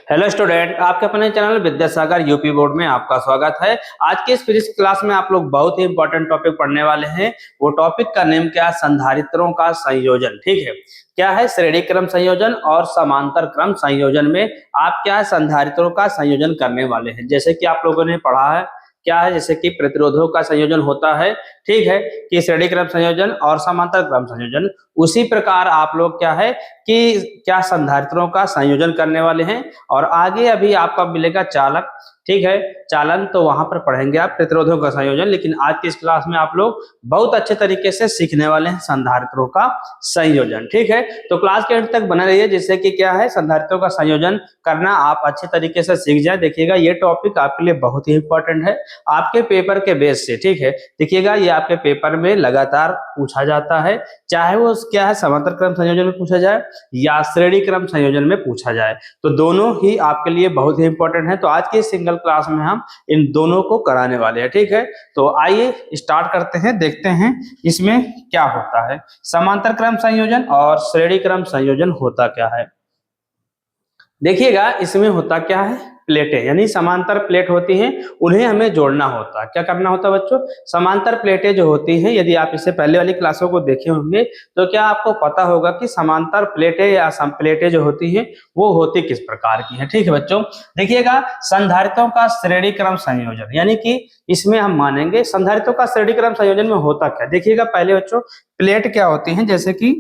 Hello student, आपके अपने channel Vidyasagar UP board में आपका स्वागत है। आज के इस फिजिक्स क्लास में आप लोग बहुत ही इंपॉर्टेंट टॉपिक पढ़ने वाले हैं। वो टॉपिक का नेम क्या है? संधारित्रों का संयोजन। ठीक है, क्या है? श्रेणी क्रम संयोजन और समांतर क्रम संयोजन में आप क्या है? संधारित्रों का संयोजन करने वाले हैं। जैसे कि आप लोगों ने पढ़ा है क्या है, जैसे कि प्रतिरोधों का संयोजन होता है, ठीक है, कि श्रेणी क्रम संयोजन और समांतर क्रम संयोजन, उसी प्रकार आप लोग क्या है कि क्या संधारित्रों का संयोजन करने वाले हैं। और आगे अभी आपका मिलेगा चालक, ठीक है, चालन, तो वहां पर पढ़ेंगे आप प्रतिरोधों का संयोजन। लेकिन आज की इस क्लास में आप लोग बहुत अच्छे तरीके से सीखने वाले हैं संधारित्रों का संयोजन। ठीक है, तो क्लास के अंत तक बने रहिए, जिससे कि क्या है, संधारित्रों का संयोजन करना आप अच्छे तरीके से सीख जाए। देखिएगा ये टॉपिक आपके लिए बहुत ही इंपॉर्टेंट है आपके पेपर के बेस से। ठीक है, देखिएगा ये आपके पेपर में लगातार पूछा जाता है, चाहे वो क्या है समांतर क्रम संयोजन में पूछा जाए या श्रेणी क्रम संयोजन में पूछा जाए, तो दोनों ही आपके लिए बहुत ही इंपॉर्टेंट है। तो आज के सिंगल क्लास में हम इन दोनों को कराने वाले हैं। ठीक है, तो आइए स्टार्ट करते हैं, देखते हैं इसमें क्या होता है। समांतर क्रम संयोजन और श्रेणी क्रम संयोजन होता क्या है। देखिएगा इसमें होता क्या है, प्लेटें, यानी समांतर प्लेट होती हैं, उन्हें हमें जोड़ना होता है। क्या करना होता है बच्चों? समांतर प्लेटें जो होती हैं, यदि आप इससे पहले वाली क्लासों को देखे होंगे तो क्या आपको पता होगा कि समांतर प्लेटें या प्लेटें जो होती हैं वो होती किस प्रकार की हैं। ठीक है बच्चों, देखिएगा संधारित्रों का श्रेणी क्रम संयोजन, यानी कि इसमें हम मानेंगे संधारित्रों का श्रेणी क्रम संयोजन में होता क्या। देखिएगा पहले बच्चों प्लेट क्या होती है, जैसे कि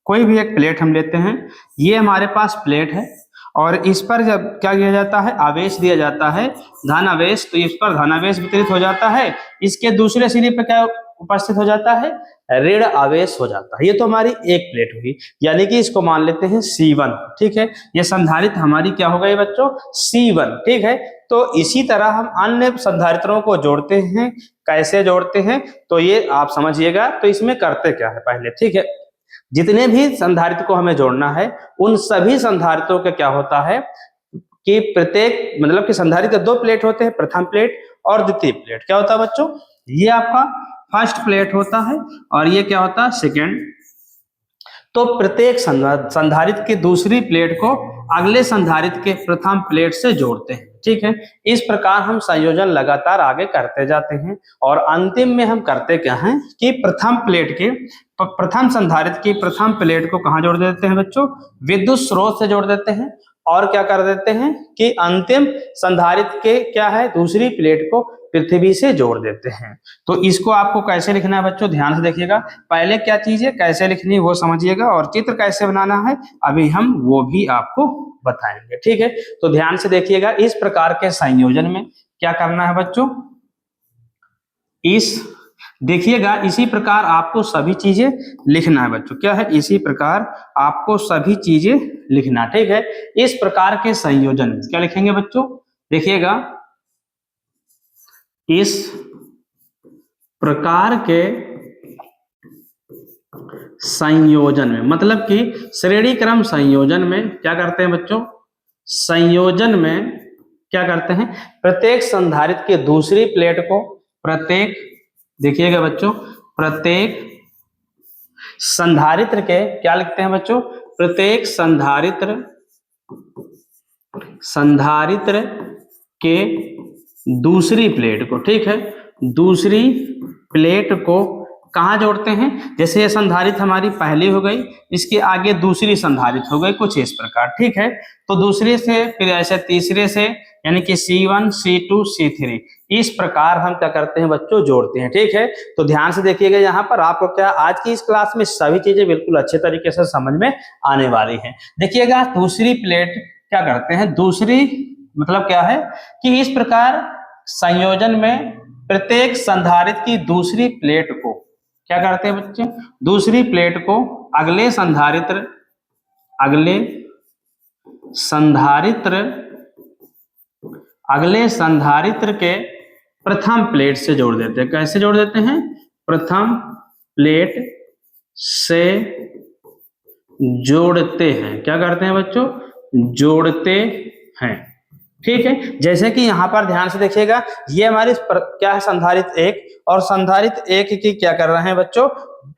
कोई भी एक प्लेट हम लेते हैं, ये हमारे पास प्लेट है और इस पर जब क्या किया जाता है, आवेश दिया जाता है, धन आवेश, तो इस पर धन आवेश वितरित हो जाता है, इसके दूसरे सिरे पर क्या उपस्थित हो जाता है, ऋण आवेश हो जाता है। ये तो हमारी एक प्लेट हुई, यानी कि इसको मान लेते हैं C1। ठीक है, ये संधारित्र हमारी क्या हो गई बच्चों, C1। ठीक है, तो इसी तरह हम अन्य संधारित्रों को जोड़ते हैं। कैसे जोड़ते हैं तो ये आप समझिएगा। तो इसमें करते क्या है पहले, ठीक है, जितने भी संधारित्र को हमें जोड़ना है उन सभी संधारित्रों का क्या होता है कि प्रत्येक, मतलब कि संधारित्र दो प्लेट होते हैं, प्रथम प्लेट और द्वितीय प्लेट। क्या होता है बच्चों, ये आपका फर्स्ट प्लेट होता है और ये क्या होता है, सेकेंड। तो प्रत्येक संधारित्र की दूसरी प्लेट को अगले संधारित्र के प्रथम प्लेट से जोड़ते हैं। ठीक है, इस प्रकार हम संयोजन लगातार आगे करते जाते हैं और अंतिम में हम करते क्या हैं कि प्रथम संधारित्र की प्रथम प्लेट को कहां जोड़ देते हैं बच्चों, विद्युत स्रोत से जोड़ देते हैं। और क्या कर देते हैं कि अंतिम संधारित्र के क्या है, दूसरी प्लेट को पृथ्वी से जोड़ देते हैं। तो इसको आपको कैसे लिखना है बच्चों, ध्यान से देखिएगा। पहले क्या चीज है, कैसे लिखनी है वो समझिएगा, और चित्र कैसे बनाना है अभी हम वो भी आपको बताएंगे। ठीक है, तो ध्यान से देखिएगा। इस प्रकार के संयोजन में क्या करना है बच्चों, देखिएगा इसी प्रकार आपको सभी चीजें लिखना है बच्चों। क्या है, इसी प्रकार आपको सभी चीजें लिखना। ठीक है, इस प्रकार के संयोजन में क्या लिखेंगे बच्चों, देखिएगा इस प्रकार के संयोजन में, मतलब कि श्रेणी क्रम संयोजन में क्या करते हैं बच्चों, संयोजन में क्या करते हैं, प्रत्येक संधारित्र की दूसरी प्लेट को, देखिएगा बच्चों, प्रत्येक संधारित्र के क्या लिखते हैं बच्चों, प्रत्येक संधारित्र के दूसरी प्लेट को, ठीक है, दूसरी प्लेट को कहां जोड़ते हैं। जैसे ये संधारित्र हमारी पहली हो गई, इसके आगे दूसरी संधारित्र हो गई, कुछ इस प्रकार। ठीक है, तो दूसरे से फिर ऐसे तीसरे से, यानी कि C1 C2 C3, इस प्रकार हम क्या करते हैं बच्चों, जोड़ते हैं। ठीक है, तो ध्यान से देखिएगा, यहाँ पर आपको क्या आज की इस क्लास में सभी चीजें बिल्कुल अच्छे तरीके से समझ में आने वाली हैं। देखिएगा दूसरी प्लेट क्या करते हैं, दूसरी मतलब क्या है कि इस प्रकार संयोजन में प्रत्येक संधारित्र की दूसरी प्लेट को क्या करते हैं बच्चे, दूसरी प्लेट को अगले संधारित्र के प्रथम प्लेट से जोड़ देते हैं। कैसे जोड़ देते हैं, प्रथम प्लेट से जोड़ते हैं। क्या करते हैं बच्चों, जोड़ते हैं। ठीक है, जैसे कि यहाँ पर ध्यान से देखिएगा, ये हमारी क्या है, संधारित्र एक, और संधारित्र एक की क्या कर रहे हैं बच्चों,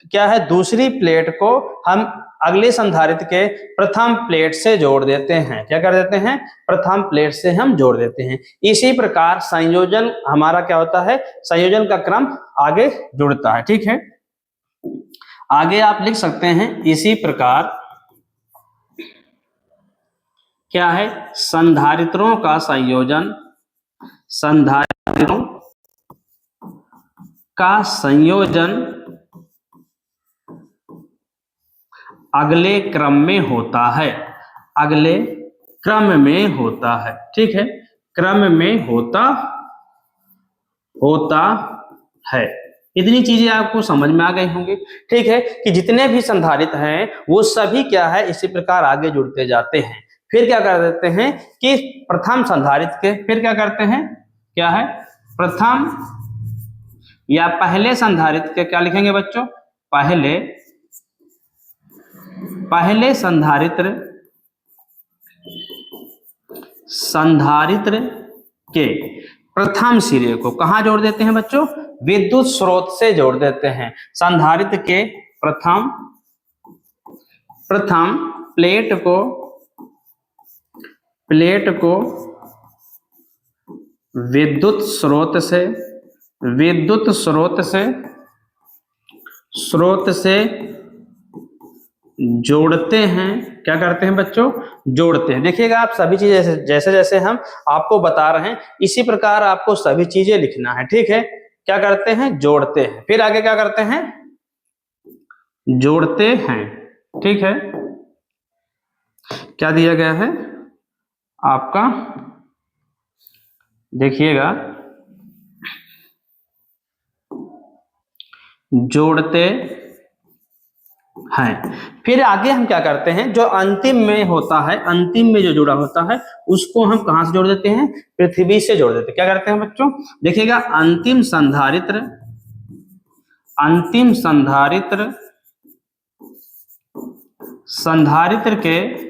क्या है, दूसरी प्लेट को हम अगले संधारित्र के प्रथम प्लेट से जोड़ देते हैं। क्या कर देते हैं, प्रथम प्लेट से हम जोड़ देते हैं। इसी प्रकार संयोजन हमारा क्या होता है, संयोजन का क्रम आगे जुड़ता है। ठीक है, आगे आप लिख सकते हैं इसी प्रकार क्या है, संधारित्रों का संयोजन, संधारित्रों का संयोजन अगले क्रम में होता है, अगले क्रम में होता है। ठीक है, क्रम में होता है। इतनी चीजें आपको समझ में आ गई होंगी। ठीक है, कि जितने भी संधारित्र हैं वो सभी क्या है, इसी प्रकार आगे जुड़ते जाते हैं। फिर क्या कर देते हैं कि प्रथम संधारित्र के फिर क्या करते हैं, क्या है, प्रथम या पहले संधारित्र के क्या लिखेंगे बच्चों, पहले संधारित्र के प्रथम सिरे को कहां जोड़ देते हैं बच्चों, विद्युत स्रोत से जोड़ देते हैं। संधारित्र के प्रथम प्लेट को विद्युत स्रोत से जोड़ते हैं। क्या करते हैं बच्चों, जोड़ते हैं। देखिएगा आप सभी चीजें जैसे जैसे हम आपको बता रहे हैं इसी प्रकार आपको सभी चीजें लिखना है। ठीक है, क्या करते हैं, जोड़ते हैं। फिर आगे क्या करते हैं, जोड़ते हैं। ठीक है, क्या दिया गया है आपका, देखिएगा, जोड़ते हैं। फिर आगे हम क्या करते हैं, जो अंतिम में होता है, अंतिम में जो जुड़ा होता है उसको हम कहां से जोड़ देते हैं, पृथ्वी से जोड़ देते हैं। क्या करते हैं बच्चों, देखिएगा, अंतिम संधारित्र के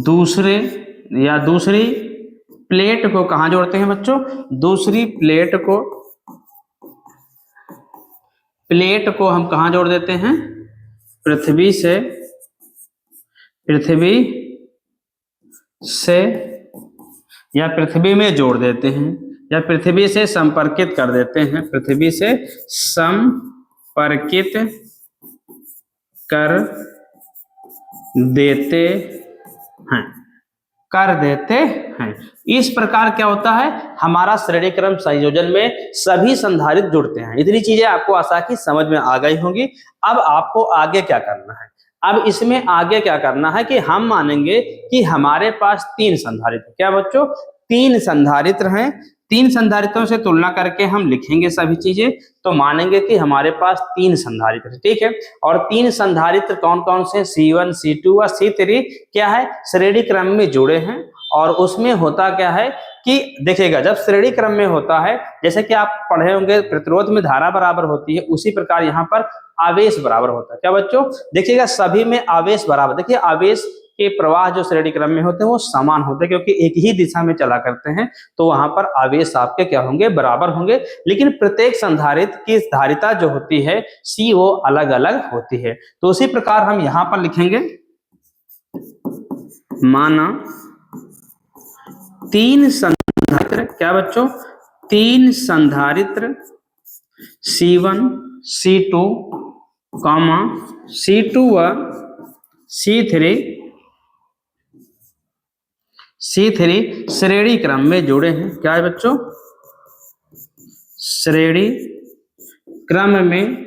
दूसरी प्लेट को कहां जोड़ते हैं बच्चों, दूसरी प्लेट को हम कहां जोड़ देते हैं, पृथ्वी से या पृथ्वी में जोड़ देते हैं, या पृथ्वी से संपर्कित कर देते हैं, पृथ्वी से संपर्कित कर देते हैं। इस प्रकार क्या होता है, हमारा श्रेणी क्रम संयोजन में सभी संधारित्र जुड़ते हैं। इतनी चीजें आपको आशा की समझ में आ गई होंगी। अब आपको आगे क्या करना है, अब इसमें आगे क्या करना है कि हम मानेंगे कि हमारे पास 3 संधारित्र, क्या बच्चों, 3 संधारित्र हैं। 3 संधारित्रों से तुलना करके हम लिखेंगे सभी चीजें, तो मानेंगे कि हमारे पास 3 संधारित्र। ठीक है, और 3 संधारित्र कौन कौन से, C1, C2 और C3 क्या है, श्रेणी क्रम में जुड़े हैं। और उसमें होता क्या है कि देखिएगा, जब श्रेणी क्रम में होता है, जैसे कि आप पढ़े होंगे प्रतिरोध में धारा बराबर होती है, उसी प्रकार यहाँ पर आवेश बराबर होता है। क्या बच्चों, देखिएगा, सभी में आवेश बराबर, देखिए आवेश के प्रवाह जो श्रेणी क्रम में होते हैं वो समान होते हैं, क्योंकि एक ही दिशा में चला करते हैं, तो वहां पर आवेश आपके क्या होंगे, बराबर होंगे। लेकिन प्रत्येक संधारित्र की धारिता जो होती है C वो अलग अलग होती है। तो उसी प्रकार हम यहां पर लिखेंगे, माना 3 संधारित्र, क्या बच्चों, 3 संधारित्र C1, C2, C2 व C3 श्रेणी क्रम में जुड़े हैं। क्या है बच्चों, श्रेणी क्रम में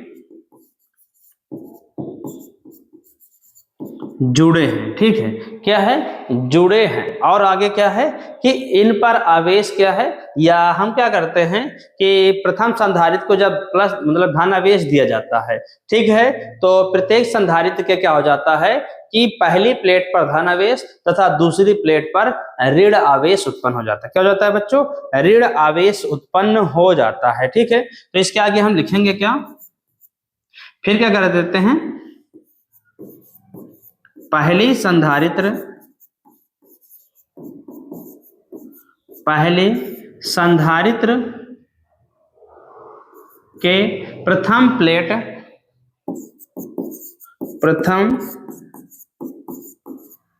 जुड़े हैं। ठीक है, क्या है, जुड़े हैं। और आगे क्या है कि इन पर आवेश क्या है, या हम क्या करते हैं कि प्रथम संधारित्र को जब प्लस मतलब धन आवेश दिया जाता है, ठीक है, तो प्रत्येक संधारित्र के क्या हो जाता है कि पहली प्लेट पर धन आवेश तथा दूसरी प्लेट पर ऋण आवेश उत्पन्न हो जाता है। क्या हो जाता है बच्चों, ऋण आवेश उत्पन्न हो जाता है। ठीक है, तो इसके आगे हम लिखेंगे क्या, फिर क्या कर देते हैं, पहले संधारित्र के प्रथम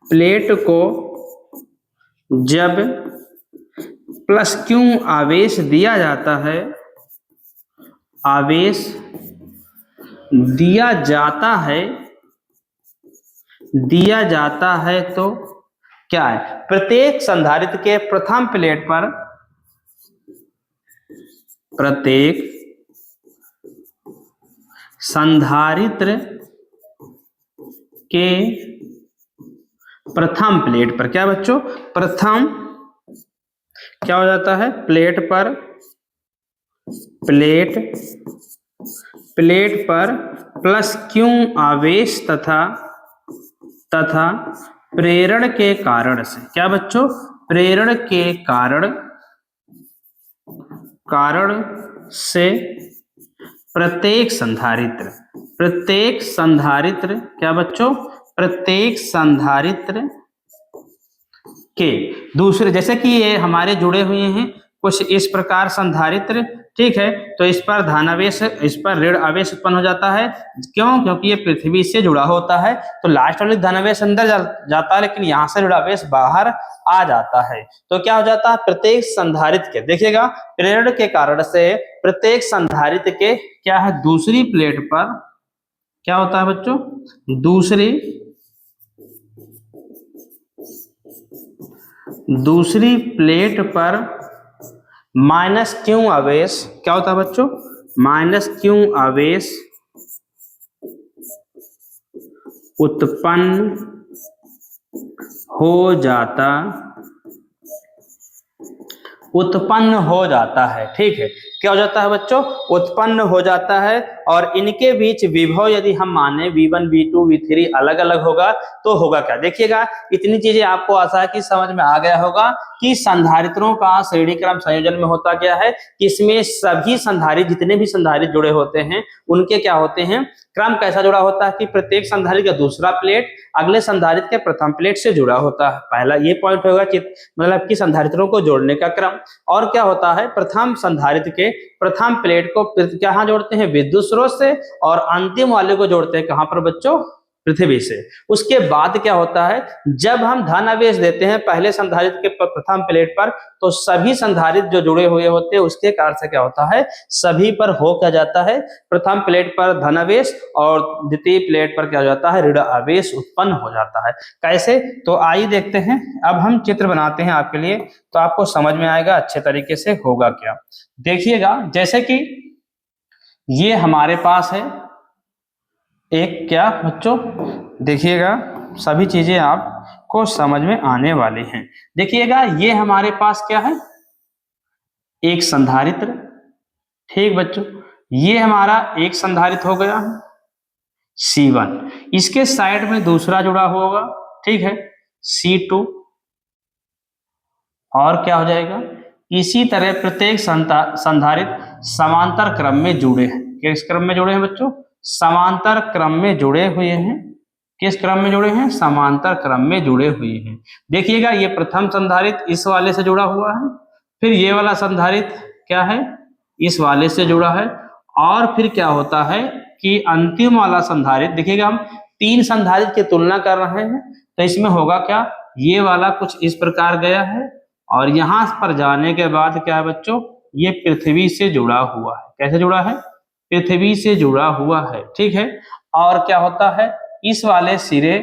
प्लेट को जब प्लस क्यू आवेश दिया जाता है, आवेश दिया जाता है तो क्या है, प्रत्येक संधारित्र के प्रथम प्लेट पर, प्रत्येक संधारित्र के प्रथम प्लेट पर, क्या बच्चों, प्रथम क्या हो जाता है, प्लेट पर प्लस क्यू आवेश तथा प्रेरण के कारण से, क्या बच्चों, प्रेरण के कारण से प्रत्येक संधारित्र क्या बच्चों, प्रत्येक संधारित्र के दूसरे, जैसे कि ये हमारे जुड़े हुए हैं कुछ इस प्रकार संधारित्र, ठीक है, तो इस पर धनावेश, इस पर ऋण आवेश उत्पन्न हो जाता है। क्यों? क्योंकि ये पृथ्वी से जुड़ा होता है, तो लास्ट वाली धनावेश अंदर जाता है, लेकिन यहाँ से ऋण आवेश बाहर आ जाता है। तो क्या हो जाता है, प्रत्येक संधारित्र के, देखिएगा, प्रेरण के कारण से प्रत्येक संधारित्र के क्या है, दूसरी प्लेट पर क्या होता है बच्चों, दूसरी प्लेट पर माइनस क्यू आवेश, क्या होता है बच्चों, माइनस क्यू आवेश उत्पन्न हो जाता है, ठीक है, क्या हो जाता है बच्चों, उत्पन्न हो जाता है। और इनके बीच विभव यदि हम माने V1 V2 V3 अलग अलग होगा तो होगा क्या, देखिएगा, इतनी चीजें आपको आशा है कि समझ में आ गया होगा कि संधारित्रों का श्रेणी क्रम संयोजन में होता क्या है कि इसमें सभी संधारित्र, जितने भी संधारित्र जुड़े होते हैं उनके क्या होते हैं, क्रम कैसा जुड़ा होता है कि प्रत्येक संधारित्र का दूसरा प्लेट अगले संधारित्र के प्रथम प्लेट से जुड़ा होता है। पहला ये पॉइंट होगा मतलब कि संधारित्रों को जोड़ने का क्रम। और क्या होता है, प्रथम संधारित्र के प्रथम प्लेट को कहाँ जोड़ते हैं, विद्युत स्रोत से, और अंतिम वाले को जोड़ते हैं कहां पर बच्चों, पृथ्वी से। उसके बाद क्या होता है, जब हम धन आवेश देते हैं पहले संधारित्र के प्रथम प्लेट पर, तो सभी संधारित्र जो जुड़े हुए होते हैं उसके कारण से क्या होता है, सभी पर हो क्या जाता है, प्रथम प्लेट पर धन आवेश और द्वितीय प्लेट पर क्या हो जाता है, ऋण आवेश उत्पन्न हो जाता है। कैसे, तो आइए देखते हैं। अब हम चित्र बनाते हैं आपके लिए, तो आपको समझ में आएगा अच्छे तरीके से होगा क्या। देखिएगा, जैसे कि ये हमारे पास है एक, क्या बच्चों, देखिएगा सभी चीजें आपको समझ में आने वाली हैं। देखिएगा, ये हमारे पास क्या है, एक संधारित्र, ठीक बच्चों, ये हमारा एक संधारित्र हो गया C1, इसके साइड में दूसरा जुड़ा होगा, ठीक है, C2, और क्या हो जाएगा, इसी तरह प्रत्येक संधारित्र समांतर क्रम में जुड़े हैं। किस क्रम में जुड़े हैं बच्चों, समांतर क्रम में जुड़े हुए हैं। किस क्रम में जुड़े हैं, समांतर क्रम में जुड़े हुए हैं। देखिएगा, ये प्रथम संधारित्र इस वाले से जुड़ा हुआ है, फिर ये वाला संधारित्र क्या है, इस वाले से जुड़ा है, और फिर क्या होता है कि अंतिम वाला संधारित्र, देखिएगा हम तीन संधारित्र की तुलना कर रहे हैं, तो इसमें होगा क्या, ये वाला कुछ इस प्रकार गया है, और यहां पर जाने के बाद क्या है बच्चों, ये पृथ्वी से जुड़ा हुआ है। कैसे जुड़ा है, पृथ्वी से जुड़ा हुआ है, ठीक है। और क्या होता है, इस वाले सिरे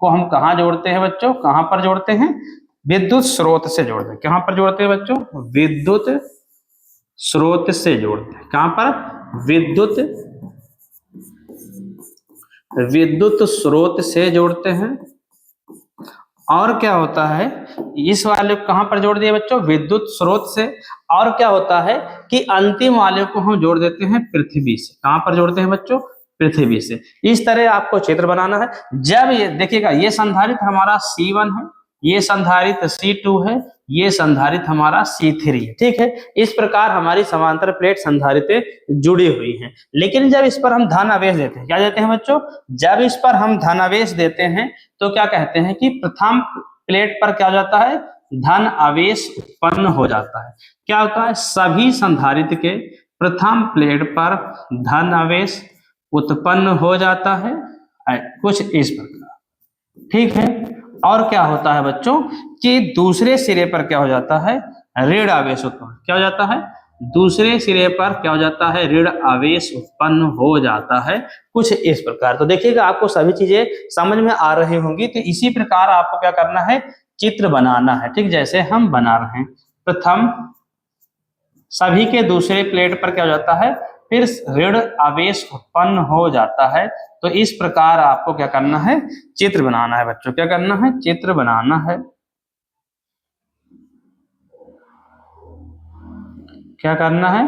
को हम कहाँ जोड़ते हैं बच्चों, कहां पर जोड़ते हैं, विद्युत स्रोत से जोड़ते हैं। कहां पर जोड़ते हैं बच्चों, विद्युत स्रोत से जोड़ते हैं। कहां पर, विद्युत स्रोत से जोड़ते हैं। और क्या होता है, इस वाले को कहां पर जोड़ दिए बच्चों, विद्युत स्रोत से। और क्या होता है कि अंतिम वाले को हम जोड़ देते हैं पृथ्वी से। कहां पर जोड़ते हैं बच्चों, पृथ्वी से। इस तरह आपको चित्र बनाना है। जब ये देखिएगा, ये संधारित्र हमारा C1 है, ये संधारित्र C2 है, ये संधारित्र हमारा C3 है, ठीक है। इस प्रकार हमारी समांतर प्लेट संधारित्र जुड़ी हुई हैं। लेकिन जब इस पर हम धन आवेश देते हैं, क्या देते हैं बच्चों, जब इस पर हम धन आवेश देते हैं तो क्या कहते हैं कि प्रथम प्लेट पर क्या हो जाता है, धन आवेश उत्पन्न हो जाता है। क्या होता है, सभी संधारित्र के प्रथम प्लेट पर धन आवेश उत्पन्न हो जाता है, कुछ इस प्रकार, ठीक है। और क्या होता है बच्चों कि दूसरे सिरे पर क्या हो जाता है, ऋण आवेश उत्पन्न, क्या हो जाता है, दूसरे सिरे पर क्या हो जाता है, ऋण आवेश उत्पन्न हो जाता है, कुछ इस प्रकार। तो देखिएगा आपको सभी चीजें समझ में आ रही होंगी। तो इसी प्रकार आपको क्या करना है, चित्र बनाना है, ठीक। जैसे हम बना रहे हैं, प्रथम सभी के दूसरे प्लेट पर क्या हो जाता है, फिर ऋण आवेश उत्पन्न हो जाता है। तो इस प्रकार आपको क्या करना है, चित्र बनाना है बच्चों, क्या करना है, चित्र बनाना है। क्या करना है,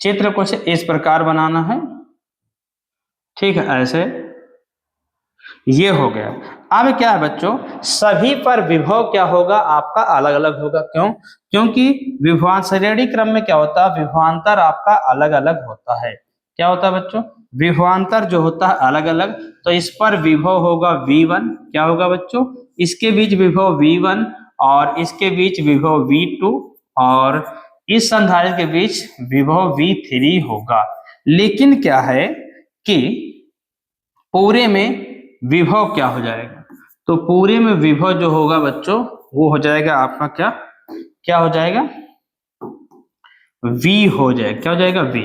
चित्र कुछ इस प्रकार बनाना है, ठीक है, ऐसे ये हो गया। अब क्या है बच्चों, सभी पर विभव क्या होगा, आपका अलग अलग होगा। क्यों, क्योंकि विभवान श्रेणी क्रम में क्या होता है, विभवांतर आपका अलग अलग होता है। क्या होता है बच्चों, विभवांतर जो होता है अलग अलग। तो इस पर विभव होगा V1, क्या होगा बच्चों, इसके बीच विभव V1 और इसके बीच विभव V2 और इस संधारित्र के बीच विभव V3 होगा। लेकिन क्या है कि पूरे में विभव क्या हो जाएगा, तो पूरे में विभव जो होगा बच्चों वो हो जाएगा आपका क्या, क्या हो जाएगा, V हो जाएगा, क्या हो जाएगा, V।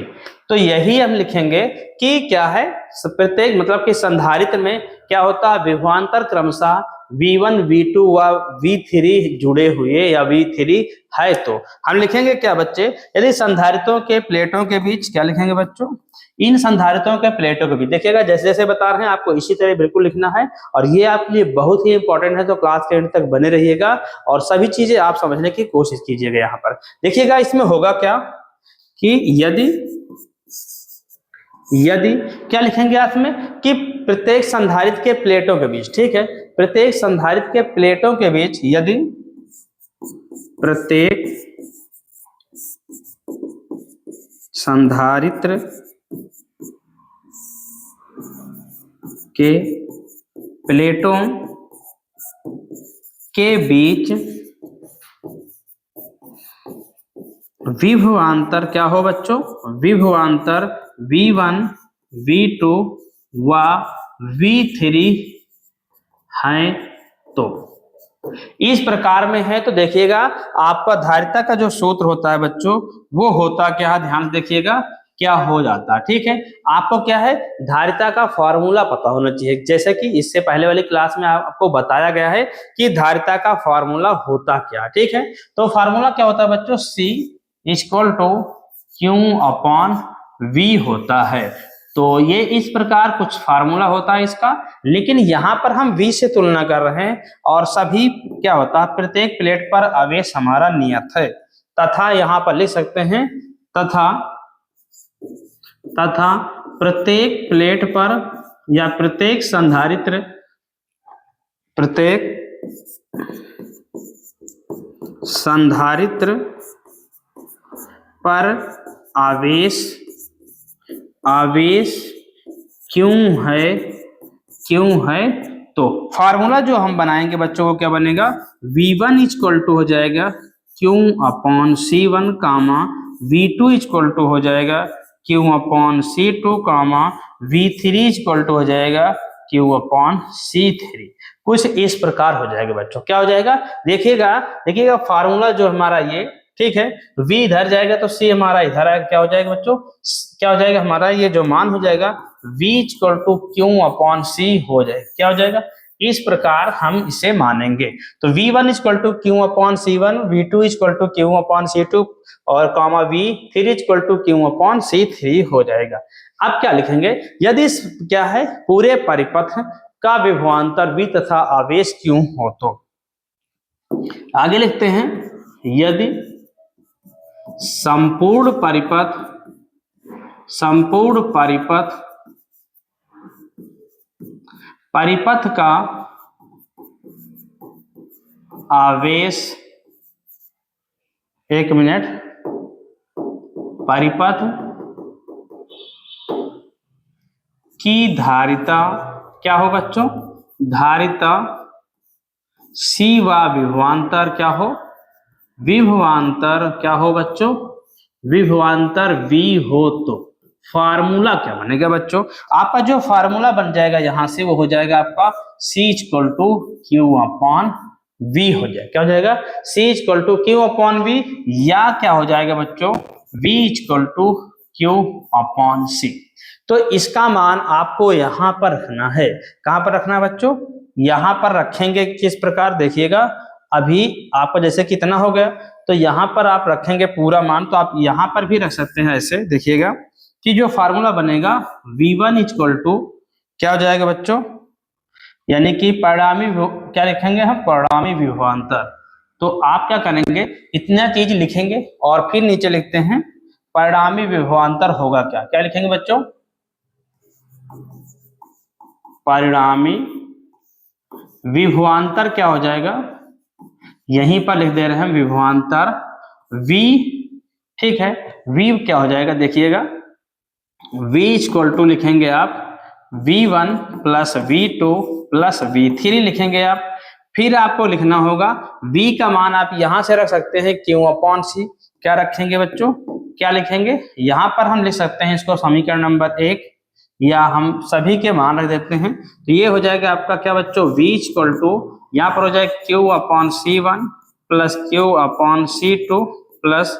तो यही हम लिखेंगे कि क्या है, प्रत्येक मतलब कि संधारित्र में क्या होता है, विभवांतर क्रमशः V1 V2 व V3 जुड़े हुए या V3 है। तो हम लिखेंगे क्या बच्चे, यदि संधारित्रों के प्लेटों के बीच, क्या लिखेंगे बच्चों, इन संधारित्रों के प्लेटों के बीच, देखिएगा जैसे जैसे बता रहे हैं आपको इसी तरह बिल्कुल लिखना है। और ये आपके लिए बहुत ही इंपॉर्टेंट है, तो क्लास के एंड तक बने रहिएगा और सभी चीजें आप समझने की कोशिश कीजिएगा। यहाँ पर देखिएगा इसमें होगा क्या कि यदि क्या लिखेंगे आप में कि प्रत्येक संधारित्र के प्लेटों के बीच, ठीक है, प्रत्येक संधारित्र के प्लेटों के बीच यदि प्रत्येक संधारित्र के प्लेटों के बीच विभवांतर क्या हो बच्चों, विभवांतर V1 V2 व V3 है। तो इस प्रकार में है। तो देखिएगा आपका धारिता का जो सूत्र होता है बच्चों वो होता क्या है, ध्यान देखिएगा क्या हो जाता है, ठीक है। आपको क्या है, धारिता का फॉर्मूला पता होना चाहिए, जैसे कि इससे पहले वाली क्लास में आपको बताया गया है कि धारिता का फॉर्मूला होता क्या, ठीक है। तो फॉर्मूला क्या होता है बच्चों, C equal to Q upon V होता है। तो ये इस प्रकार कुछ फार्मूला होता है इसका, लेकिन यहाँ पर हम V से तुलना कर रहे हैं और सभी क्या होता है, प्रत्येक प्लेट पर आवेश हमारा नियत है, तथा यहाँ पर लिख सकते हैं तथा प्रत्येक प्लेट पर या प्रत्येक संधारित्र पर आवेश क्यों है। तो फार्मूला जो हम बनाएंगे बच्चों को क्या बनेगा, V1 इक्वल टू हो जाएगा Q upon C1 comma V2 equal to हो जाएगा Q upon C2 comma V3 equal to हो जाएगा Q अपॉन C3। कुछ इस प्रकार हो जाएगा बच्चों, क्या हो जाएगा, देखिएगा फार्मूला जो हमारा ये, ठीक है, V इधर जाएगा तो C हमारा इधर आएगा, क्या हो जाएगा बच्चों, क्या हो जाएगा हमारा ये जो मान हो जाएगा V equal to Q upon C हो जाएगा, क्या हो जाएगा, इस प्रकार हम इसे मानेंगे। तो V1 equal to Q upon C1, V2 equal to Q upon C2 और comma V3 equal to Q upon C3 हो जाएगा। अब क्या लिखेंगे, यदि क्या है, पूरे परिपथ का विभवांतर V तथा आवेश क्यों हो। तो आगे लिखते हैं, यदि संपूर्ण परिपथ का आवेश, एक मिनट, परिपथ की धारिता क्या हो बच्चों, धारिता C व विभवांतर क्या हो, विभवांतर क्या हो बच्चों, विभवांतर V हो तो फार्मूला क्या बनेगा बच्चों? आपका जो फार्मूला बन जाएगा यहां से वो हो जाएगा आपका C equal to Q upon V हो जाएगा। क्या हो जाएगा? C equal to Q upon V, या क्या हो जाएगा बच्चों? V equal to Q upon C। तो इसका मान आपको यहां पर रखना है। कहां पर रखना है बच्चों? यहां पर रखेंगे। किस प्रकार? देखिएगा, अभी आपका जैसे कितना हो गया, तो यहां पर आप रखेंगे पूरा मान, तो आप यहां पर भी रख सकते हैं ऐसे। देखिएगा कि जो फार्मूला बनेगा V1 इक्वल टू क्या हो जाएगा बच्चों? यानी कि परिणामी क्या लिखेंगे हम? परिणामी विभवांतर। तो आप क्या करेंगे, इतना चीज लिखेंगे और फिर नीचे लिखते हैं परिणामी विभवांतर होगा क्या। क्या लिखेंगे बच्चों? परिणामी विभवांतर क्या हो जाएगा? यहीं पर लिख दे रहे हैं विभवांतर V, ठीक है। V क्या हो जाएगा? देखिएगा, V इक्वल टू लिखेंगे आप V1 plus V2 plus V3 लिखेंगे आप। फिर आपको लिखना होगा V का मान आप यहां से रख सकते हैं Q अपॉन C। क्या रखेंगे बच्चों? क्या लिखेंगे? यहां पर हम लिख सकते हैं इसको समीकरण नंबर 1, या हम सभी के मान रख देते हैं। तो ये हो जाएगा आपका क्या बच्चों? V इक्वल टू यहाँ पर हो जाएगा Q upon C1 plus Q upon C2 plus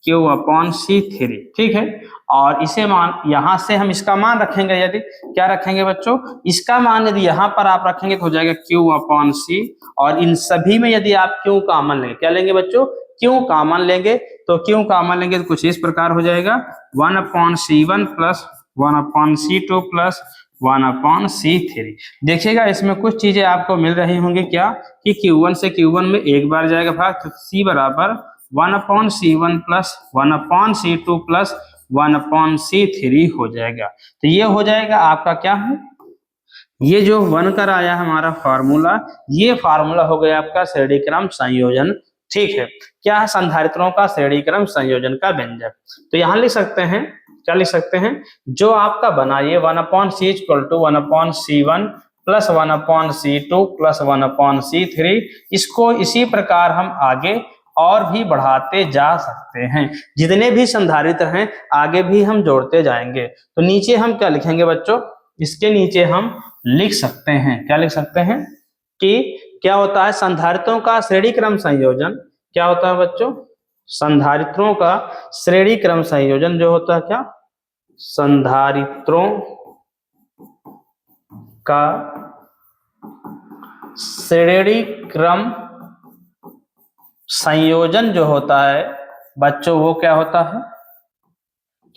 Q upon C3, ठीक है। और इसे मान यहां से हम इसका मान रखेंगे। यदि क्या रखेंगे बच्चों? इसका मान यदि यहां पर आप रखेंगे तो हो जाएगा Q अपॉन C, और इन सभी में यदि आप Q कॉमन लेंगे, क्या लेंगे बच्चों? Q कॉमन लेंगे। तो Q कॉमन लेंगे तो कुछ इस प्रकार हो जाएगा 1 upon C1 plus 1 upon C2 plus 1 upon C3। देखिएगा इसमें कुछ चीजें आपको मिल रही होंगी, क्या कि Q1 से Q1 में एक बार जाएगा भाग, तो C बराबर 1 upon C1 plus 1 upon C2 plus 1 upon C3 हो जाएगा। तो ये हो जाएगा आपका क्या है, ये जो बनकर आया हमारा फार्मूला, ये फार्मूला हो गया आपका श्रेणी क्रम संयोजन, ठीक है। क्या है? संधारित्रों का श्रेणी क्रम संयोजन का व्यंजक। तो यहां लिख सकते हैं, क्या लिख सकते हैं? जो आपका बना ये 1 upon C equal to 1 upon C1 plus 1 upon C2 plus 1 upon C3, इसको इसी प्रकार हम आगे और भी बढ़ाते जा सकते हैं। जितने भी संधारित्र हैं आगे भी हम जोड़ते जाएंगे। तो नीचे हम क्या लिखेंगे बच्चों? इसके नीचे हम लिख सकते हैं, क्या लिख सकते हैं कि क्या होता है संधारित्रों का श्रेणी क्रम संयोजन। क्या होता है बच्चों? संधारित्रों का श्रेणी क्रम संयोजन जो होता है क्या? संधारित्रों का श्रेणी क्रम संयोजन जो होता है बच्चों, वो क्या होता है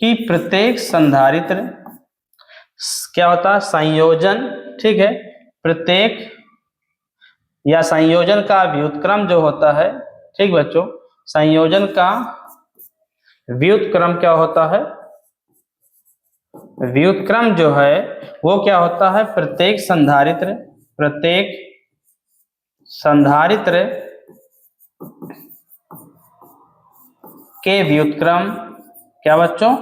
कि प्रत्येक संधारित्र क्या होता है? संयोजन, ठीक है। प्रत्येक या संयोजन का व्युत्क्रम जो होता है, ठीक बच्चों, संयोजन का व्युत्क्रम क्या होता है? व्युत्क्रम जो है वो क्या होता है? प्रत्येक संधारित्र के व्युत्क्रम, क्या बच्चों?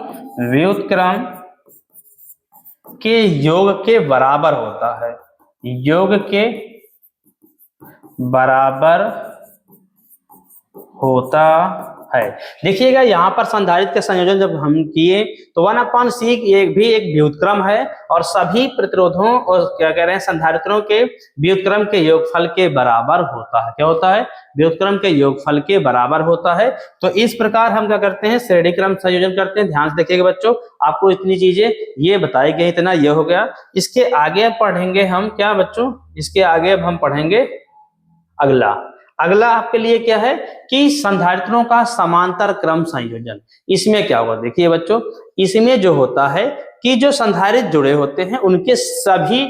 व्युत्क्रम के योग के बराबर होता है, योग के बराबर होता है। देखिएगा यहाँ पर संधारित्र के संयोजन जब हम किए तो 1 अपॉन C एक भी एक व्युत्क्रम है, और सभी प्रतिरोधों और क्या कह रहे हैं संधारित्रों के व्युत्क्रम के योगफल के बराबर होता है। क्या होता है? व्युत्क्रम के योगफल के बराबर होता है। तो इस प्रकार हम क्या करते हैं? श्रेणी क्रम संयोजन करते हैं। ध्यान से देखिएगा बच्चों, आपको इतनी चीजें ये बताई गई, इतना ये हो गया। इसके आगे पढ़ेंगे हम क्या बच्चों? इसके आगे अब हम पढ़ेंगे अगला आपके लिए क्या है कि संधारित्रों का समांतर क्रम संयोजन। इसमें क्या होगा? देखिए बच्चों, इसमें जो होता है कि जो संधारित्र जुड़े होते हैं उनके सभी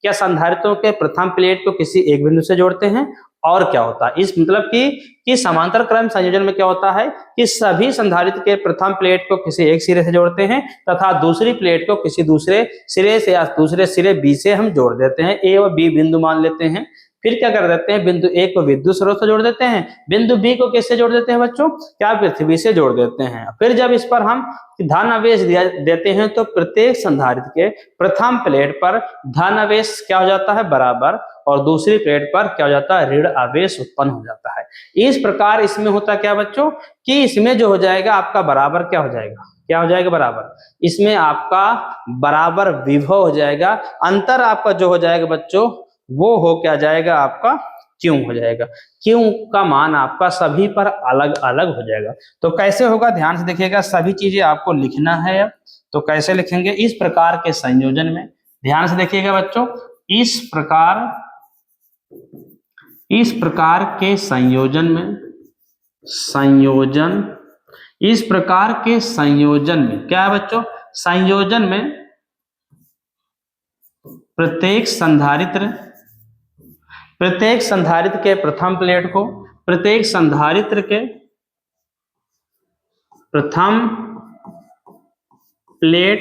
क्या संधारित्रों के प्रथम प्लेट को किसी एक बिंदु से जोड़ते हैं। और क्या होता है इस मतलब कि समांतर क्रम संयोजन में क्या होता है कि सभी संधारित्र के प्रथम प्लेट को किसी एक सिरे से जोड़ते हैं तथा दूसरी प्लेट को किसी दूसरे सिरे से या दूसरे सिरे बी से हम जोड़ देते हैं। ए और बी बिंदु मान लेते हैं। फिर क्या कर देते हैं, बिंदु ए को विद्युत स्रोत से जोड़ देते हैं, बिंदु बी को किससे जोड़ देते हैं बच्चों, क्या पृथ्वी से जोड़ देते हैं। फिर जब इस पर हम धन आवेश देते हैं तो प्रत्येक संधारित्र के प्रथम प्लेट पर धन आवेश क्या हो जाता है बराबर, और दूसरी प्लेट पर क्या हो जाता है ऋण आवेश उत्पन्न हो जाता है। इस प्रकार इसमें होता क्या बच्चों कि इसमें जो हो जाएगा आपका बराबर क्या हो जाएगा, क्या हो जाएगा बराबर, इसमें आपका बराबर विभव हो जाएगा। अंतर आपका जो हो जाएगा बच्चों वो हो क्या जाएगा आपका क्यों हो जाएगा, क्यों का मान आपका सभी पर अलग अलग हो जाएगा। तो कैसे होगा ध्यान से देखिएगा, सभी चीजें आपको लिखना है। तो कैसे लिखेंगे, इस प्रकार के संयोजन में, ध्यान से देखिएगा बच्चों, इस प्रकार के संयोजन में, इस प्रकार के संयोजन में क्या है बच्चों, संयोजन में प्रत्येक संधारित्र के प्रथम प्लेट को, प्रत्येक संधारित्र के प्रथम प्लेट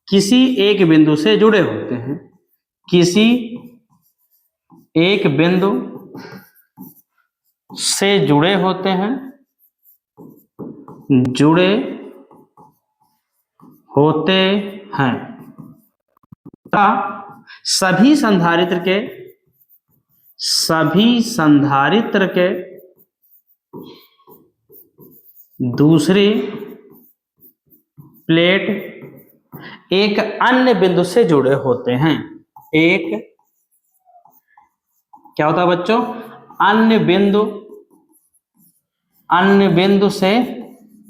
किसी एक बिंदु से जुड़े होते हैं, किसी एक बिंदु से जुड़े होते हैं, सभी संधारित्र के दूसरी प्लेट एक अन्य बिंदु से जुड़े होते हैं, एक क्या होता है बच्चों, अन्य बिंदु से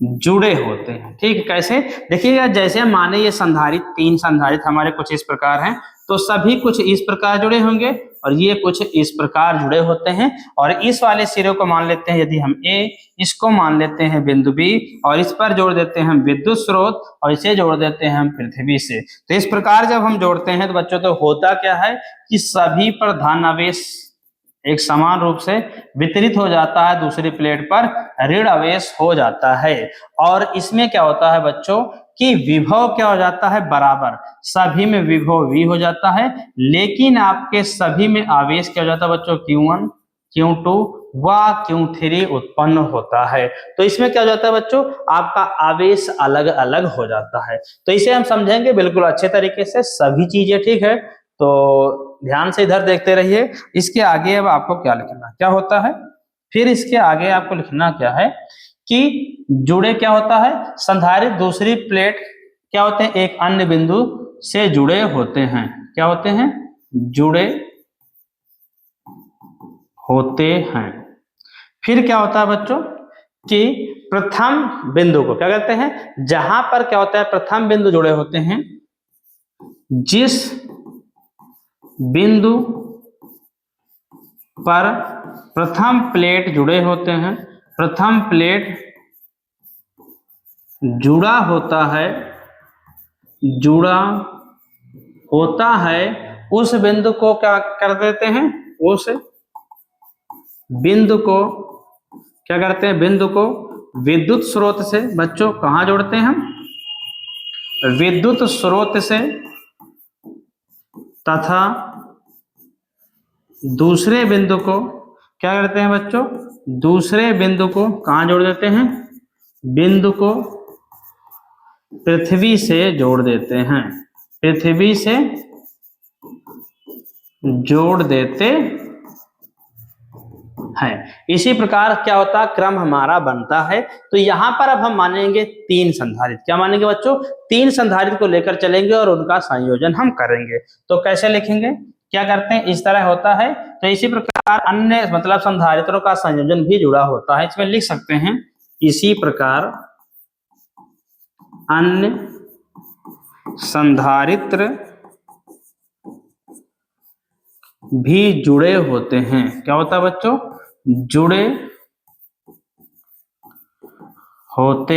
जुड़े होते हैं। ठीक है, कैसे देखिएगा, जैसे माने ये संधारित्र, तीन संधारित्र हमारे कुछ इस प्रकार हैं, तो सभी कुछ इस प्रकार जुड़े होंगे और ये कुछ इस प्रकार जुड़े होते हैं। और इस वाले सिरे को मान लेते हैं यदि हम ए, इसको मान लेते हैं बिंदु बी, और इस पर जोड़ देते हैं हम विद्युत स्रोत, और इसे जोड़ देते हैं हम पृथ्वी से। तो इस प्रकार जब हम जोड़ते हैं तो बच्चों तो होता क्या है कि सभी पर धन आवेश एक समान रूप से वितरित हो जाता है, दूसरी प्लेट पर ऋण आवेश हो जाता है। और इसमें क्या होता है बच्चों कि विभव क्या हो जाता है बराबर, सभी में विभव v हो जाता है, लेकिन आपके सभी में आवेश क्या हो जाता है बच्चों Q1, Q2 व Q3 उत्पन्न होता है। तो इसमें क्या हो जाता है बच्चों, आपका आवेश अलग अलग हो जाता है। तो इसे हम समझेंगे बिल्कुल अच्छे तरीके से सभी चीजें, ठीक है। तो ध्यान से इधर देखते रहिए। इसके आगे अब आपको क्या लिखना, क्या होता है, फिर इसके आगे आपको लिखना क्या है कि जुड़े क्या होता है, संधारित्र दूसरी प्लेट क्या होते हैं, एक अन्य बिंदु से जुड़े होते हैं, क्या होते हैं, जुड़े होते हैं। फिर क्या होता है बच्चों कि प्रथम बिंदु को क्या कहते हैं, जहां पर क्या होता है प्रथम बिंदु जुड़े होते हैं, जिस बिंदु पर प्रथम प्लेट जुड़े होते हैं, प्रथम प्लेट जुड़ा होता है, उस बिंदु को क्या कर देते हैं, उस बिंदु को क्या करते हैं, बिंदु को विद्युत स्रोत से, बच्चों कहां जोड़ते हैं हम, विद्युत स्रोत से, तथा दूसरे बिंदु को क्या करते हैं बच्चों, दूसरे बिंदु को कहां जोड़ देते हैं, बिंदु को पृथ्वी से जोड़ देते हैं, पृथ्वी से जोड़ देते हैं। इसी प्रकार क्या होता है, क्रम हमारा बनता है। तो यहां पर अब हम मानेंगे तीन संधारित्र, क्या मानेंगे बच्चों, तीन संधारित्र को लेकर चलेंगे और उनका संयोजन हम करेंगे। तो कैसे लिखेंगे, क्या करते हैं, इस तरह होता है। तो इसी प्रकार अन्य मतलब संधारित्रों का संयोजन भी जुड़ा होता है, इसमें लिख सकते हैं इसी प्रकार अन्य संधारित्र भी जुड़े होते हैं, क्या होता है बच्चों, जुड़े होते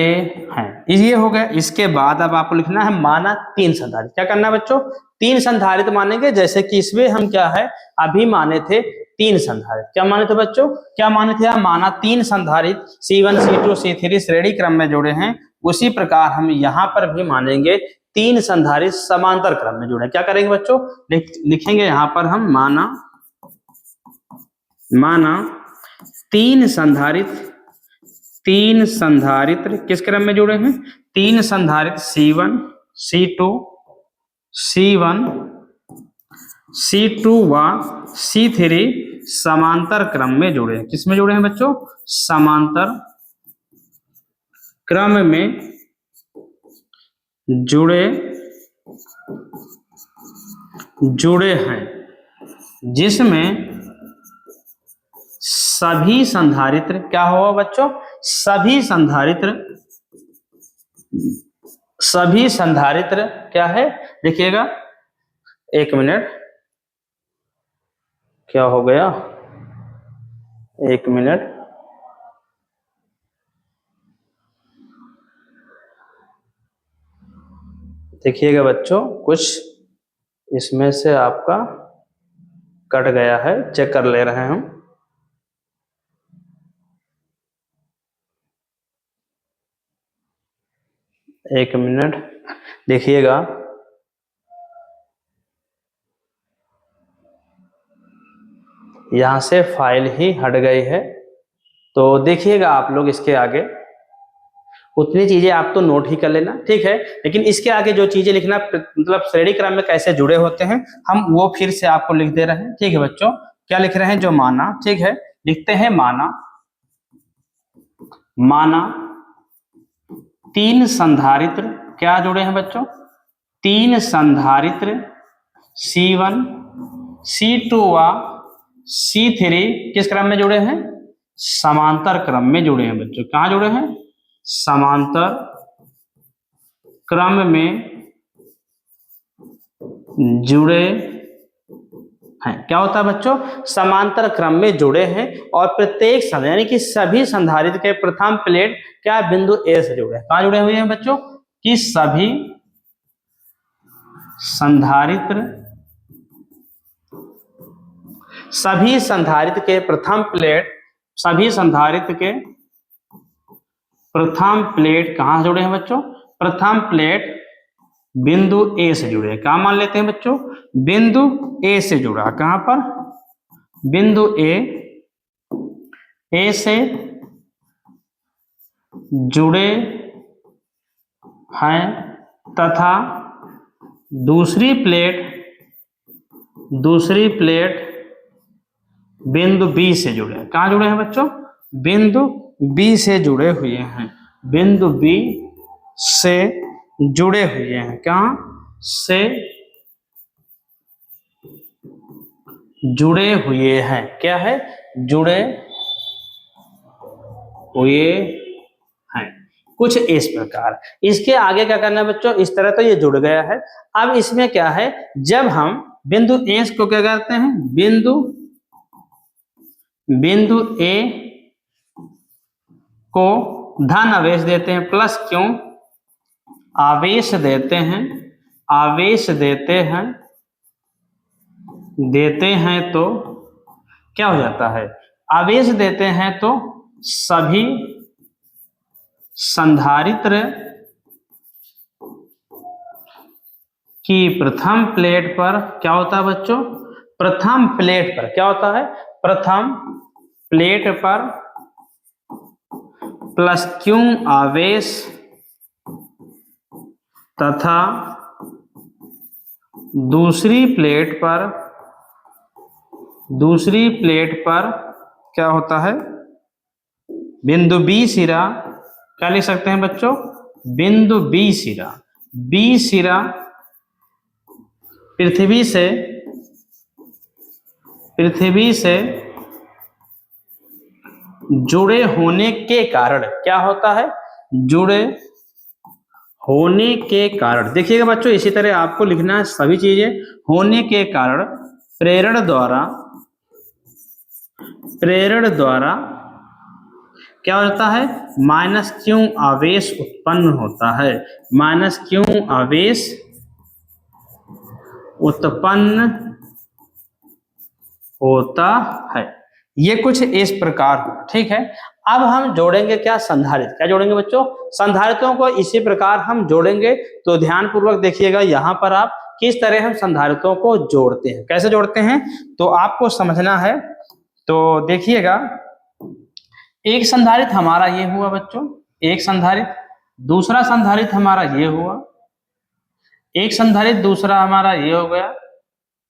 हैं। ये हो गया। इसके बाद अब आपको लिखना है माना तीन संधारित्र, क्या करना है बच्चों, तीन संधारित्र मानेंगे। जैसे कि इसमें हम क्या है अभी माने थे तीन संधारित्र, क्या माने थे बच्चों, क्या माने थे, माना तीन संधारित्र C1 C2 C3 श्रेणी क्रम में जुड़े हैं। उसी प्रकार हम यहाँ पर भी मानेंगे तीन संधारित्र समांतर क्रम में जुड़े। क्या करेंगे बच्चों, लिखेंगे यहाँ पर हम माना माना तीन संधारित्र किस क्रम में जुड़े हैं? तीन संधारित्र C1 C2 C1 C2 व C3 समांतर क्रम में जुड़े हैं। किस में जुड़े हैं बच्चों? समांतर क्रम में जुड़े हैं, जिसमें सभी संधारित्र क्या होगा बच्चों? सभी संधारित्र क्या है? देखिएगा, एक मिनट, क्या हो गया? एक मिनट, देखिएगा बच्चों, कुछ इसमें से आपका कट गया है, चेक कर ले रहे हैं हम। एक मिनट देखिएगा, यहां से फाइल ही हट गई है, तो देखिएगा आप लोग इसके आगे उतनी चीजें आप तो नोट ही कर लेना, ठीक है। लेकिन इसके आगे जो चीजें लिखना, मतलब श्रेणी क्रम में कैसे जुड़े होते हैं, हम वो फिर से आपको लिख दे रहे हैं, ठीक है बच्चों। क्या लिख रहे हैं? जो माना, ठीक है, लिखते हैं माना तीन संधारित्र क्या जुड़े हैं बच्चों? तीन संधारित्र C1 C2 व C3 किस क्रम में जुड़े हैं? समांतर क्रम में जुड़े हैं बच्चों। कहां जुड़े हैं? समांतर क्रम में जुड़े हैं। क्या होता है बच्चों? समांतर क्रम में जुड़े हैं और प्रत्येक यानी कि सभी संधारित्र के प्रथम प्लेट क्या बिंदु A से जुड़े हैं। कहां जुड़े हुए हैं बच्चों? कि सभी संधारित्र के प्रथम प्लेट कहां जुड़े हैं बच्चों? प्रथम प्लेट बिंदु A से जुड़े हैं। कहां मान लेते हैं बच्चों? बिंदु A से जुड़ा। कहां पर? बिंदु A से जुड़े हैं तथा दूसरी प्लेट बिंदु B से जुड़े हैं। कहां जुड़े हैं बच्चों? बिंदु B से जुड़े हुए हैं। बिंदु B से जुड़े हुए हैं। कहां से जुड़े हुए हैं? क्या है? जुड़े हुए हैं। कुछ इस प्रकार। इसके आगे क्या करना है बच्चों? इस तरह तो ये जुड़ गया है। अब इसमें क्या है? जब हम बिंदु A को क्या करते हैं? बिंदु A को धन आवेश देते हैं, प्लस क्यों आवेश देते हैं तो क्या हो जाता है? आवेश देते हैं तो सभी संधारित्र की प्रथम प्लेट पर क्या होता है बच्चों? प्रथम प्लेट पर क्या होता है? प्रथम प्लेट पर प्लस क्यू आवेश तथा दूसरी प्लेट पर क्या होता है? बिंदु B सिरा। क्या लिख सकते हैं बच्चों? बिंदु B सिरा पृथ्वी से जुड़े होने के कारण क्या होता है? जुड़े होने के कारण। देखिएगा बच्चों, इसी तरह आपको लिखना है सभी चीजें। होने के कारण प्रेरण द्वारा क्या होता है? माइनस क्यू आवेश उत्पन्न होता है। माइनस क्यू आवेश उत्पन्न होता है। ये कुछ इस प्रकार, ठीक है। अब हम जोड़ेंगे क्या? संधारित्र। क्या जोड़ेंगे बच्चों? संधारित्रों को इसी प्रकार हम जोड़ेंगे। तो ध्यान पूर्वक देखिएगा यहां पर आप किस तरह हम संधारित्रों को जोड़ते हैं। कैसे जोड़ते हैं? तो आपको समझना है तो देखिएगा, एक संधारित्र हमारा ये हुआ बच्चों, एक संधारित्र, दूसरा संधारित्र हमारा ये हुआ, एक संधारित्र दूसरा हमारा ये हो गया,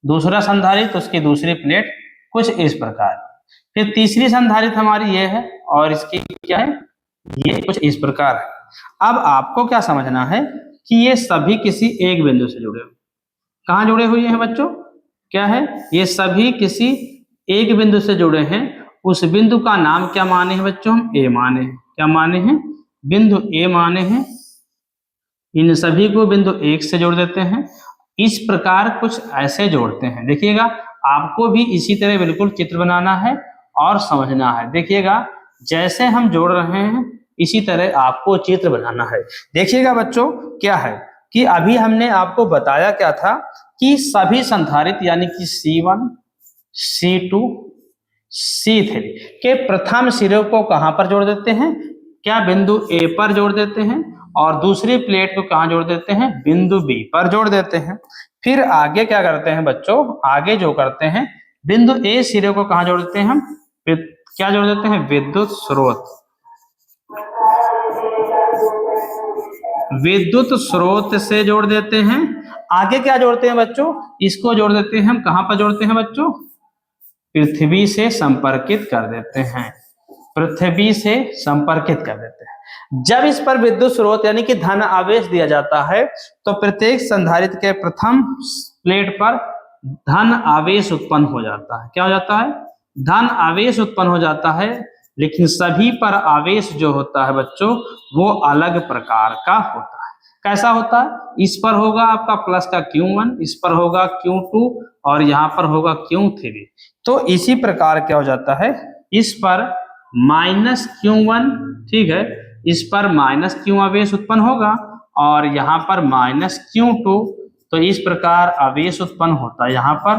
दूसरा संधारित्र उसकी दूसरी प्लेट कुछ इस प्रकार, फिर तीसरी संधारित्र हमारी ये है और इसकी क्या है, ये कुछ इस प्रकार है। अब आपको क्या समझना है कि ये सभी किसी एक बिंदु से जुड़े हुए, कहाँ जुड़े हुए हैं बच्चों, क्या है, ये सभी किसी एक बिंदु से जुड़े हैं। उस बिंदु का नाम क्या माने हैं बच्चों, हम ए माने हैं, क्या माने हैं, बिंदु ए माने हैं। इन सभी को बिंदु एक से जोड़ देते हैं। इस प्रकार कुछ ऐसे जोड़ते हैं। देखिएगा, आपको भी इसी तरह बिल्कुल चित्र बनाना है और समझना है। देखिएगा, जैसे हम जोड़ रहे हैं इसी तरह आपको चित्र बनाना है। देखिएगा बच्चों, क्या है कि अभी हमने आपको बताया क्या था कि सभी संधारित्र यानी कि C1, C2, C3 के प्रथम सिरे को कहां पर जोड़ देते हैं, क्या बिंदु A पर जोड़ देते हैं, और दूसरी प्लेट को कहां जोड़ देते हैं, बिंदु B पर जोड़ देते हैं। फिर आगे क्या करते हैं बच्चों, आगे जो करते हैं बिंदु A सिरे को कहां जोड़ देते हैं हम, क्या जोड़ देते हैं, विद्युत स्रोत, विद्युत स्रोत से जोड़ देते हैं। आगे क्या जोड़ते हैं बच्चों, इसको जोड़ देते हैं हम, कहां पर जोड़ते हैं बच्चों, पृथ्वी से संपर्कित कर देते हैं, पृथ्वी से संपर्कित कर देते हैं। जब इस पर विद्युत स्रोत यानी कि धन आवेश दिया जाता है तो प्रत्येक संधारित्र के प्रथम प्लेट पर धन आवेश उत्पन्न हो जाता है। क्या हो जाता है, धन आवेश उत्पन्न हो जाता है। लेकिन सभी पर आवेश जो होता है बच्चों वो अलग प्रकार का होता है। कैसा होता है, इस पर होगा आपका प्लस का Q1, इस पर होगा Q2 और यहाँ पर होगा Q3। तो इसी प्रकार क्या हो जाता है, इस पर माइनस Q1, ठीक है, इस पर माइनस Q आवेश उत्पन्न होगा और यहाँ पर माइनस Q2। तो इस प्रकार आवेश उत्पन्न होता है, यहाँ पर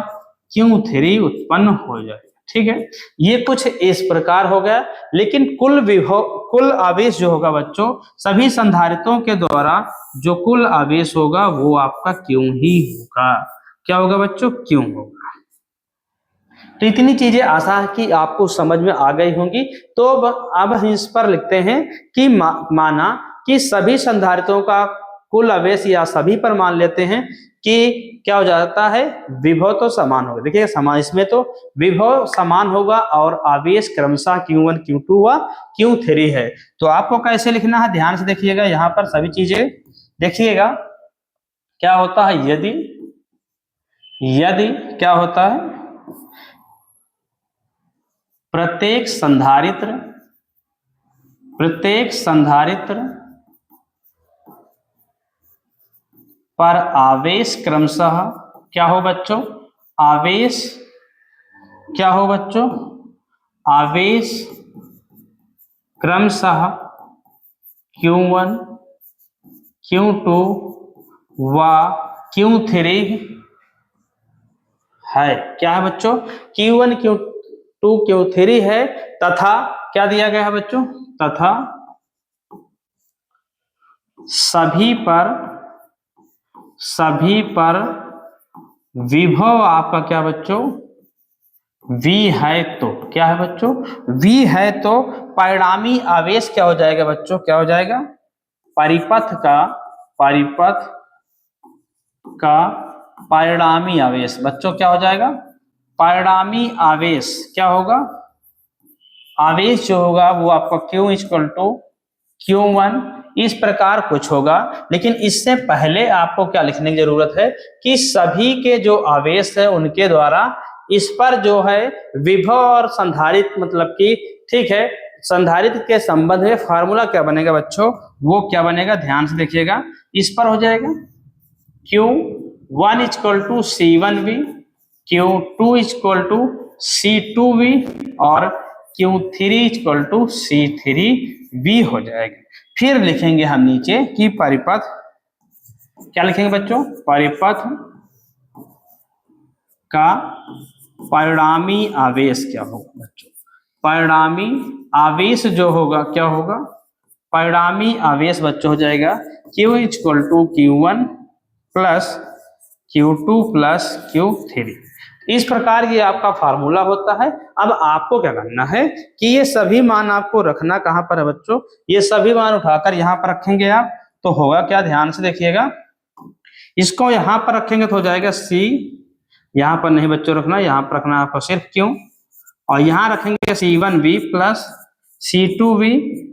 Q3 उत्पन्न हो जाएगा। ठीक है, ये कुछ इस प्रकार हो गया। लेकिन कुल विभव, कुल आवेश जो होगा बच्चों सभी संधारित्रों के द्वारा जो कुल आवेश होगा वो आपका Q ही होगा। क्या होगा बच्चों, Q होगा। तो इतनी चीजें आशा है कि आपको समझ में आ गई होंगी। तो अब हम इस पर लिखते हैं कि माना कि सभी संधारित्रों का कुल आवेश या सभी पर मान लेते हैं कि क्या हो जाता है, विभव तो समान होगा। देखिए समान, इसमें तो विभव समान होगा और आवेश क्रमशः Q1, Q2 व Q3 है। तो आपको कैसे लिखना है, ध्यान से देखिएगा, यहाँ पर सभी चीजें देखिएगा। क्या होता है, यदि क्या होता है, प्रत्येक संधारित्र पर आवेश क्रमशः क्या हो बच्चों, आवेश क्या हो बच्चों, आवेश क्रमशः Q1, Q2 व Q3 है। क्या है बच्चों, Q1, Q2, Q3 है। तथा क्या दिया गया है बच्चों, तथा सभी पर विभव आपका क्या बच्चों, V है। तो क्या है बच्चों, V है तो परिणामी आवेश क्या हो जाएगा बच्चों, क्या हो जाएगा, परिपथ का परिणामी आवेश बच्चों क्या हो जाएगा, परिणामी आवेश क्या होगा, आवेश जो होगा वो आपका Q = Q1 इस प्रकार कुछ होगा। लेकिन इससे पहले आपको क्या लिखने की जरूरत है कि सभी के जो आवेश है उनके द्वारा इस पर जो है विभव और संधारित्र मतलब कि, ठीक है, संधारित्र के संबंध में फार्मूला क्या बनेगा बच्चों, वो क्या बनेगा, ध्यान से देखिएगा। इस पर हो जाएगा Q1 = C1V, Q2 = C2V और Q3 = C3V हो जाएगा। फिर लिखेंगे हम नीचे कि परिपथ, क्या लिखेंगे बच्चों, परिपथ का परिणामी आवेश क्या होगा बच्चों, परिणामी आवेश जो होगा क्या होगा, परिणामी आवेश बच्चों हो जाएगा Q = Q1 + Q2 + Q3। इस प्रकार ये आपका फार्मूला होता है। अब आपको क्या करना है कि ये सभी मान आपको रखना कहां पर है बच्चों, ये सभी मान उठाकर यहां पर रखेंगे आप, तो होगा क्या, ध्यान से देखिएगा, इसको यहां पर रखेंगे तो हो जाएगा सी, यहां पर नहीं बच्चों रखना, यहां पर रखना आपको सिर्फ क्यों, और यहां रखेंगे C1V plus C2V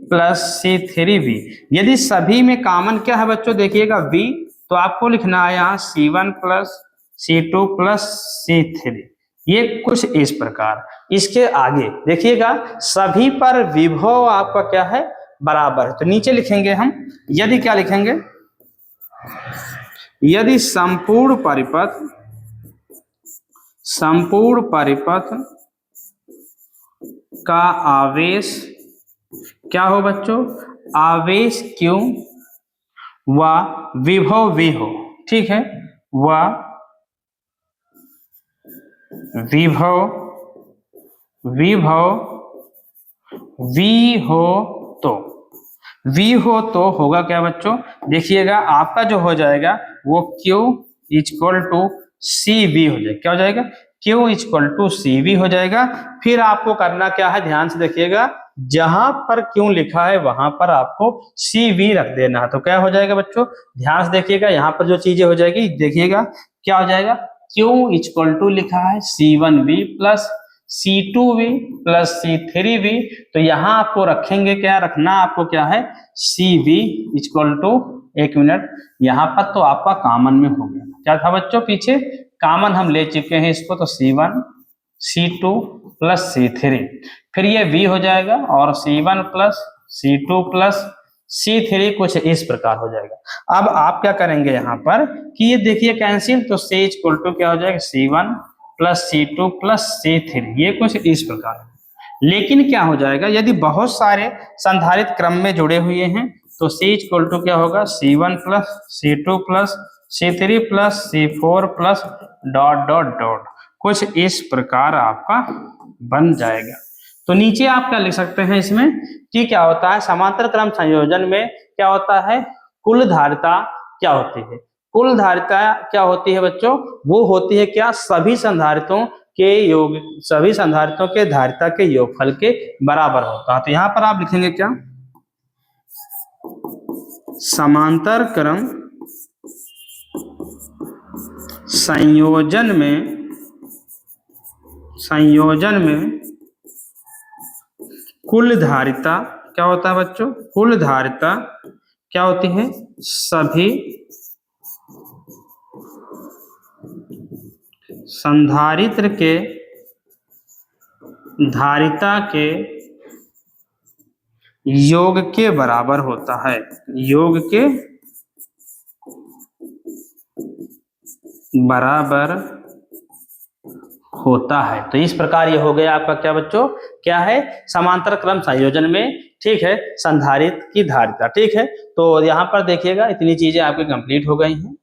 plus C3V। यदि सभी में कॉमन क्या है बच्चों, देखिएगा V, तो आपको लिखना है यहाँ C1 plus C2 plus C3। ये कुछ इस प्रकार। इसके आगे देखिएगा सभी पर विभव आपका क्या है, बराबर है, तो नीचे लिखेंगे हम, यदि क्या लिखेंगे, यदि संपूर्ण परिपथ का आवेश क्या हो बच्चों, आवेश क्यों व विभव v हो, ठीक है, व विभव v हो तो होगा क्या बच्चों, देखिएगा आपका जो हो जाएगा वो Q इक्वल टू CV हो जाएगा, क्या हो जाएगा, Q इक्वल टू CV हो जाएगा। फिर आपको करना क्या है, ध्यान से देखिएगा, जहां पर Q लिखा है वहां पर आपको CV रख देना है, तो क्या हो जाएगा बच्चों, ध्यान से देखिएगा, यहाँ पर जो चीजें हो जाएगी, देखिएगा क्या हो जाएगा, Q इक्वल टू लिखा है C1V plus C2V plus C3V, तो यहाँ आपको रखेंगे क्या, रखना आपको क्या है, CV इक्वल टू, एक मिनट, यहाँ पर तो आपका कॉमन में हो गया, क्या था बच्चों, पीछे कॉमन हम ले चुके हैं इसको, तो C1 C2 प्लस C3, फिर ये V हो जाएगा और C1 plus C2 plus C3 कुछ इस प्रकार हो जाएगा। अब आप क्या करेंगे यहाँ पर कि ये देखिए कैंसिल, तो C इक्वल टू क्या हो जाएगा, C1 plus C2 plus C3, ये कुछ इस प्रकार है। लेकिन क्या हो जाएगा, यदि बहुत सारे संधारित्र क्रम में जुड़े हुए हैं तो C इक्वल टू क्या होगा, C1 plus C2 plus C3 plus C4 plus dot dot dot, कुछ इस प्रकार आपका बन जाएगा। तो नीचे आप क्या लिख सकते हैं इसमें कि क्या होता है, समांतर क्रम संयोजन में क्या होता है, कुल धारिता क्या होती है, कुल धारिता क्या होती है बच्चों, वो होती है क्या, सभी संधारित्रों के धारिता के योगफल के बराबर होता है। तो यहाँ पर आप लिखेंगे क्या, समांतर क्रम संयोजन में कुल धारिता क्या होता है बच्चों, कुल धारिता क्या होती है, सभी संधारित्र के धारिता के योग के बराबर होता है, योग के बराबर होता है। तो इस प्रकार ये हो गया आपका क्या बच्चों, क्या है, समांतर क्रम संयोजन में, ठीक है, संधारित्र की धारिता, ठीक है। तो यहाँ पर देखिएगा इतनी चीजें आपकी कंप्लीट हो गई हैं।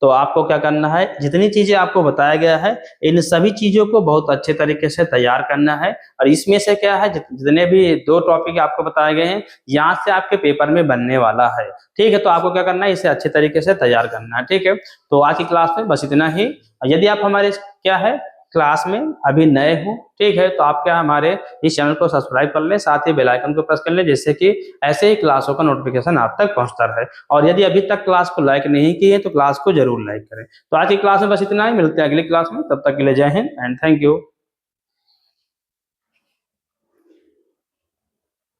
तो आपको क्या करना है, जितनी चीजें आपको बताया गया है इन सभी चीजों को बहुत अच्छे तरीके से तैयार करना है, और इसमें से क्या है, जितने भी 2 टॉपिक आपको बताए गए हैं यहाँ से आपके पेपर में बनने वाला है, ठीक है। तो आपको क्या करना है, इसे अच्छे तरीके से तैयार करना है, ठीक है। तो आज की क्लास में बस इतना ही। यदि आप हमारे क्या है क्लास में अभी नए हो, ठीक है, तो आप क्या हमारे इस चैनल को सब्सक्राइब कर लें, साथ ही बेल आइकन को प्रेस कर लें, जिससे कि ऐसे ही क्लासों का नोटिफिकेशन आप तक पहुंचता रहे। और यदि अभी तक क्लास को लाइक नहीं किए तो क्लास को जरूर लाइक करें। तो आज की क्लास में बस इतना ही, मिलते हैं अगली क्लास में, तब तक के लिए जय हिंद एंड थैंक यू।